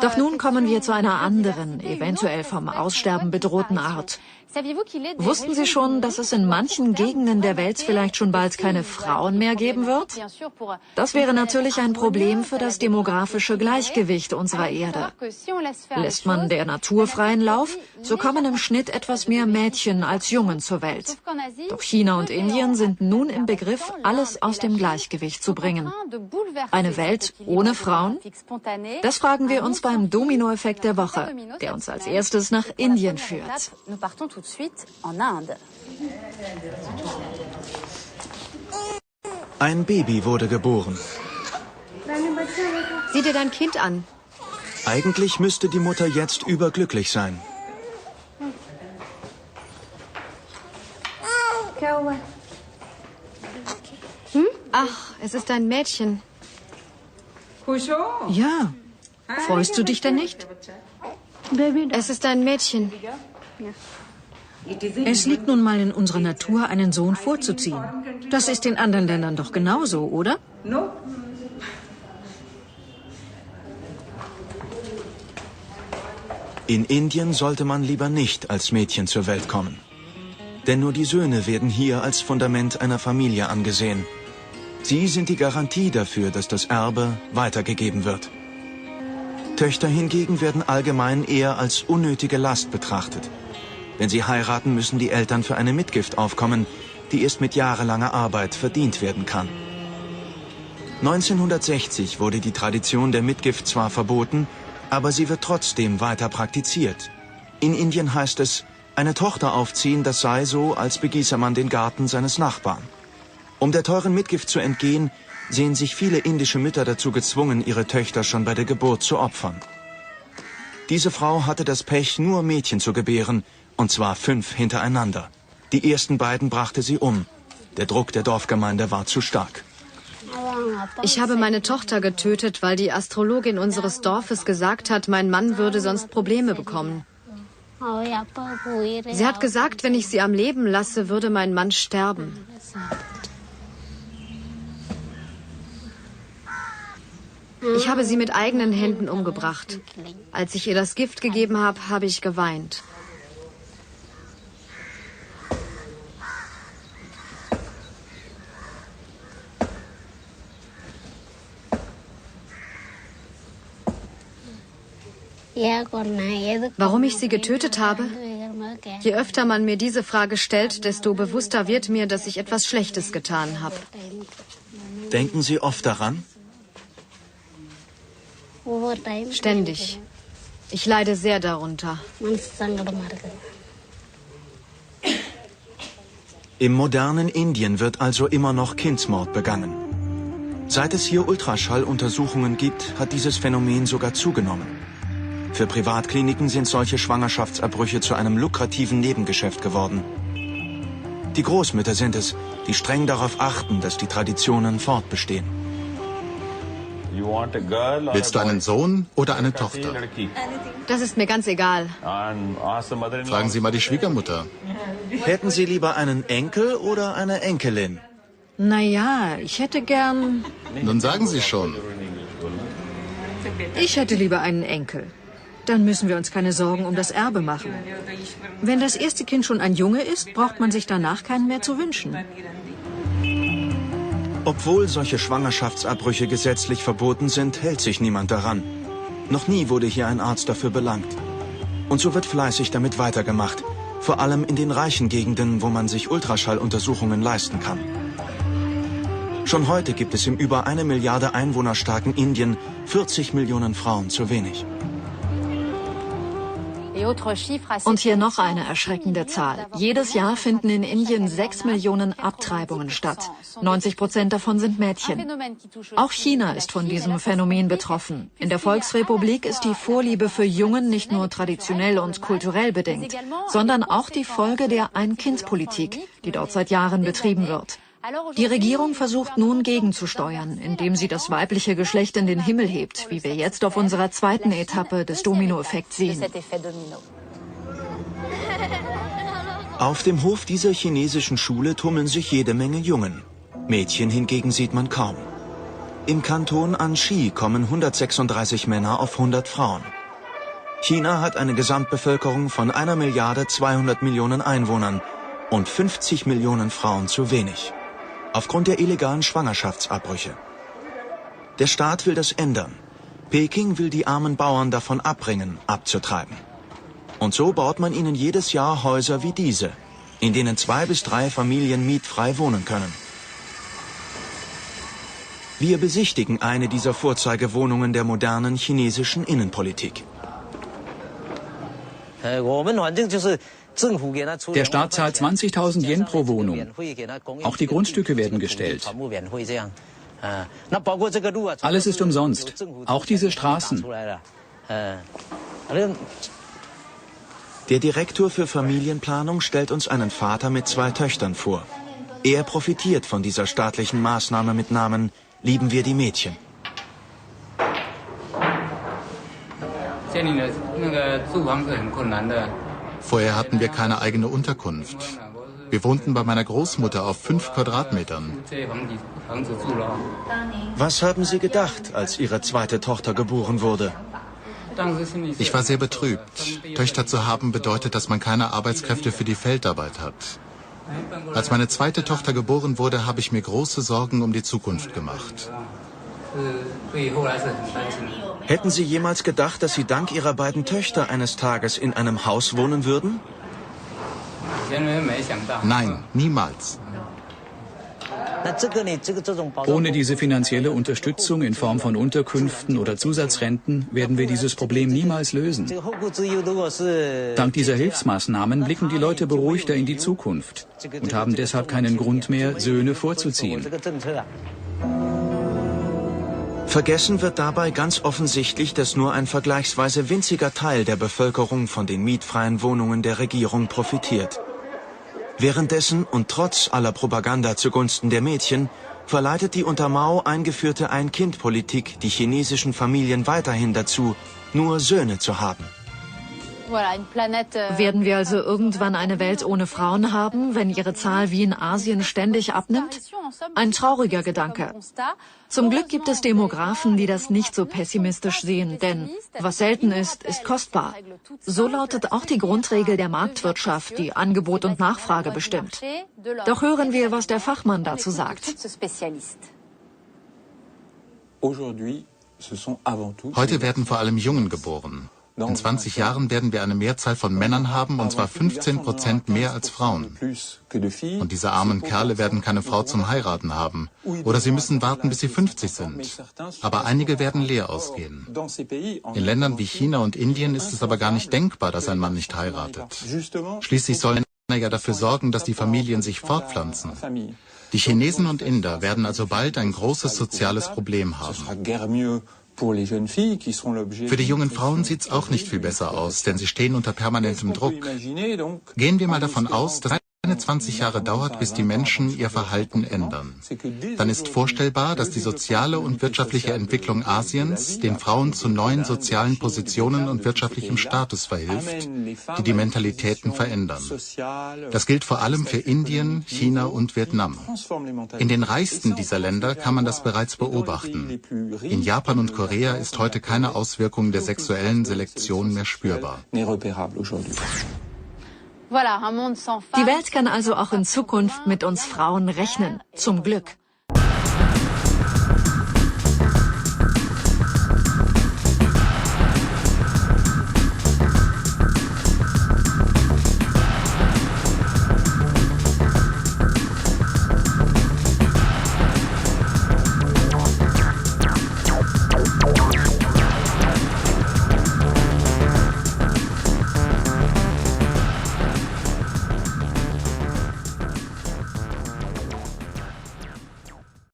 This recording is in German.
Doch nun kommen wir zu einer anderen, eventuell vom Aussterben bedrohten Art. Wussten Sie schon, dass es in manchen Gegenden der Welt vielleicht schon bald keine Frauen mehr geben wird? Das wäre natürlich ein Problem für das demografische Gleichgewicht unserer Erde. Lässt man der Natur freien Lauf, so kommen im Schnitt etwas mehr Mädchen als Jungen zur Welt. Doch China und Indien sind nun im Begriff, alles aus dem Gleichgewicht zu bringen. Eine Welt ohne Frauen? Das fragen wir uns beim Dominoeffekt der Woche, der uns als erstes nach Indien führt. Ein Baby wurde geboren. Sieh dir dein Kind an. Eigentlich müsste die Mutter jetzt überglücklich sein. Ach, es ist ein Mädchen. Ja. Freust du dich denn nicht? Es ist ein Mädchen. Es liegt nun mal in unserer Natur, einen Sohn vorzuziehen. Das ist in anderen Ländern doch genauso, oder? In Indien sollte man lieber nicht als Mädchen zur Welt kommen. Denn nur die Söhne werden hier als Fundament einer Familie angesehen. Sie sind die Garantie dafür, dass das Erbe weitergegeben wird. Töchter hingegen werden allgemein eher als unnötige Last betrachtet. Wenn sie heiraten, müssen die Eltern für eine Mitgift aufkommen, die erst mit jahrelanger Arbeit verdient werden kann. 1960 wurde die Tradition der Mitgift zwar verboten, aber sie wird trotzdem weiter praktiziert. In Indien heißt es, eine Tochter aufziehen, das sei so, als begieße man den Garten seines Nachbarn. Um der teuren Mitgift zu entgehen, sehen sich viele indische Mütter dazu gezwungen, ihre Töchter schon bei der Geburt zu opfern. Diese Frau hatte das Pech, nur Mädchen zu gebären, und zwar 5 hintereinander. Die ersten beiden brachte sie um. Der Druck der Dorfgemeinde war zu stark. Ich habe meine Tochter getötet, weil die Astrologin unseres Dorfes gesagt hat, mein Mann würde sonst Probleme bekommen. Sie hat gesagt, wenn ich sie am Leben lasse, würde mein Mann sterben. Ich habe sie mit eigenen Händen umgebracht. Als ich ihr das Gift gegeben habe, habe ich geweint. Warum ich sie getötet habe? Je öfter man mir diese Frage stellt, desto bewusster wird mir, dass ich etwas Schlechtes getan habe. Denken Sie oft daran? Ständig. Ich leide sehr darunter. Im modernen Indien wird also immer noch Kindsmord begangen. Seit es hier Ultraschalluntersuchungen gibt, hat dieses Phänomen sogar zugenommen. Für Privatkliniken sind solche Schwangerschaftsabbrüche zu einem lukrativen Nebengeschäft geworden. Die Großmütter sind es, die streng darauf achten, dass die Traditionen fortbestehen. Willst du einen Sohn oder eine Tochter? Das ist mir ganz egal. Fragen Sie mal die Schwiegermutter. Hätten Sie lieber einen Enkel oder eine Enkelin? Naja, ich hätte gern... Nun sagen Sie schon. Ich hätte lieber einen Enkel. Dann müssen wir uns keine Sorgen um das Erbe machen. Wenn das erste Kind schon ein Junge ist, braucht man sich danach keinen mehr zu wünschen. Obwohl solche Schwangerschaftsabbrüche gesetzlich verboten sind, hält sich niemand daran. Noch nie wurde hier ein Arzt dafür belangt. Und so wird fleißig damit weitergemacht. Vor allem in den reichen Gegenden, wo man sich Ultraschalluntersuchungen leisten kann. Schon heute gibt es im über 1 Milliarde Einwohner starken Indien 40 Millionen Frauen zu wenig. Und hier noch eine erschreckende Zahl. Jedes Jahr finden in Indien 6 Millionen Abtreibungen statt. 90% davon sind Mädchen. Auch China ist von diesem Phänomen betroffen. In der Volksrepublik ist die Vorliebe für Jungen nicht nur traditionell und kulturell bedingt, sondern auch die Folge der Ein-Kind-Politik, die dort seit Jahren betrieben wird. Die Regierung versucht nun gegenzusteuern, indem sie das weibliche Geschlecht in den Himmel hebt, wie wir jetzt auf unserer zweiten Etappe des Dominoeffekts sehen. Auf dem Hof dieser chinesischen Schule tummeln sich jede Menge Jungen. Mädchen hingegen sieht man kaum. Im Kanton Anhui kommen 136 Männer auf 100 Frauen. China hat eine Gesamtbevölkerung von 1.200.000.000 Einwohnern und 50 Millionen Frauen zu wenig. Aufgrund der illegalen Schwangerschaftsabbrüche. Der Staat will das ändern. Peking will die armen Bauern davon abbringen, abzutreiben. Und so baut man ihnen jedes Jahr Häuser wie diese, in denen 2 bis 3 Familien mietfrei wohnen können. Wir besichtigen eine dieser Vorzeigewohnungen der modernen chinesischen Innenpolitik. Der Staat zahlt 20.000 Yen pro Wohnung. Auch die Grundstücke werden gestellt. Alles ist umsonst, auch diese Straßen. Der Direktor für Familienplanung stellt uns einen Vater mit 2 Töchtern vor. Er profitiert von dieser staatlichen Maßnahme mit Namen Lieben wir die Mädchen. Vorher hatten wir keine eigene Unterkunft. Wir wohnten bei meiner Großmutter auf 5 Quadratmetern. Was haben Sie gedacht, als Ihre zweite Tochter geboren wurde? Ich war sehr betrübt. Töchter zu haben bedeutet, dass man keine Arbeitskräfte für die Feldarbeit hat. Als meine zweite Tochter geboren wurde, habe ich mir große Sorgen um die Zukunft gemacht. Hätten Sie jemals gedacht, dass Sie dank Ihrer beiden Töchter eines Tages in einem Haus wohnen würden? Nein, niemals. Ohne diese finanzielle Unterstützung in Form von Unterkünften oder Zusatzrenten werden wir dieses Problem niemals lösen. Dank dieser Hilfsmaßnahmen blicken die Leute beruhigter in die Zukunft und haben deshalb keinen Grund mehr, Söhne vorzuziehen. Vergessen wird dabei ganz offensichtlich, dass nur ein vergleichsweise winziger Teil der Bevölkerung von den mietfreien Wohnungen der Regierung profitiert. Währenddessen und trotz aller Propaganda zugunsten der Mädchen verleitet die unter Mao eingeführte Ein-Kind-Politik die chinesischen Familien weiterhin dazu, nur Söhne zu haben. Werden wir also irgendwann eine Welt ohne Frauen haben, wenn ihre Zahl wie in Asien ständig abnimmt? Ein trauriger Gedanke. Zum Glück gibt es Demografen, die das nicht so pessimistisch sehen, denn was selten ist, ist kostbar. So lautet auch die Grundregel der Marktwirtschaft, die Angebot und Nachfrage bestimmt. Doch hören wir, was der Fachmann dazu sagt. Heute werden vor allem Jungen geboren. In 20 Jahren werden wir eine Mehrzahl von Männern haben, und zwar 15% mehr als Frauen. Und diese armen Kerle werden keine Frau zum Heiraten haben. Oder sie müssen warten, bis sie 50 sind. Aber einige werden leer ausgehen. In Ländern wie China und Indien ist es aber gar nicht denkbar, dass ein Mann nicht heiratet. Schließlich sollen ja dafür sorgen, dass die Familien sich fortpflanzen. Die Chinesen und Inder werden also bald ein großes soziales Problem haben. Für die jungen Frauen sieht es auch nicht viel besser aus, denn sie stehen unter permanentem Druck. Gehen wir mal davon aus, dass es 20 Jahre dauert, bis die Menschen ihr Verhalten ändern. Dann ist vorstellbar, dass die soziale und wirtschaftliche Entwicklung Asiens den Frauen zu neuen sozialen Positionen und wirtschaftlichem Status verhilft, die die Mentalitäten verändern. Das gilt vor allem für Indien, China und Vietnam. In den reichsten dieser Länder kann man das bereits beobachten. In Japan und Korea ist heute keine Auswirkung der sexuellen Selektion mehr spürbar. Die Welt kann also auch in Zukunft mit uns Frauen rechnen. Zum Glück.